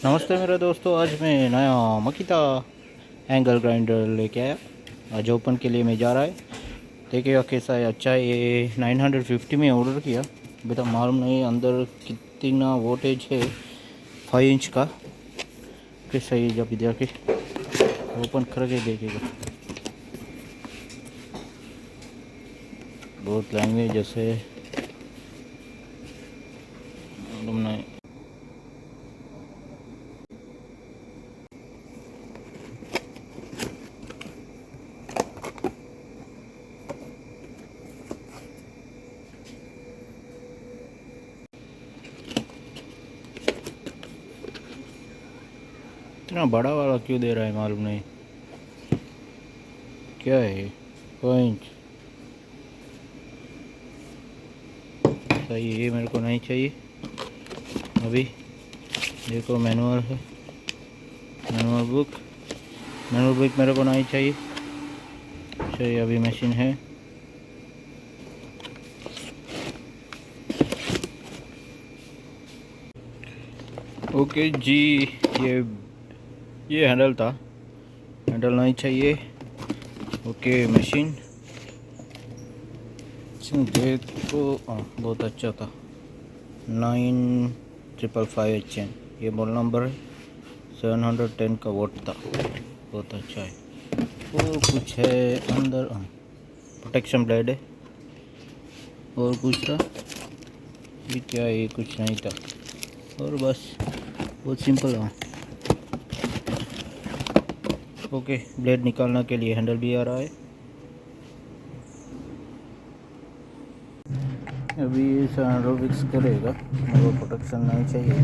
नमस्ते मेरे दोस्तों, आज मैं नया मकीता एंगल ग्राइंडर लेके आया। आज ओपन के लिए मैं जा रहा है। देखिएगा कैसा है। अच्छा है। ये 950 में ऑर्डर किया। अभी तक मालूम नहीं अंदर कितना वोल्टेज है। 5 इंच का कैसा है। जब इधर के ओपन करके देखिएगा। बहुत लैंग्वेज जैसे मालूम नहीं। इतना बड़ा वाला क्यों दे रहा है मालूम नहीं। क्या है 5 इंच। सही, ये मेरे को नहीं चाहिए। अभी देखो मैनुअल है, मैनुअल बुक मेरे को नहीं चाहिए। चाहिए अभी मशीन है। ओके जी। ये हैंडल था, हैंडल नहीं चाहिए। ओके मशीन देखो। बहुत अच्छा था। 9555HN ये मॉडल नंबर है। 710 का वोट था। बहुत अच्छा है। और कुछ है अंदर। प्रोटेक्शन ब्लेड है। और कुछ था ये क्या है। ये कुछ नहीं था और बस बहुत सिंपल है। ओके, ब्लेड निकालने के लिए हैंडल भी आ रहा है। अभी ये हैंडल फिक्स करेगा। मेरे को प्रोटेक्शन नहीं चाहिए।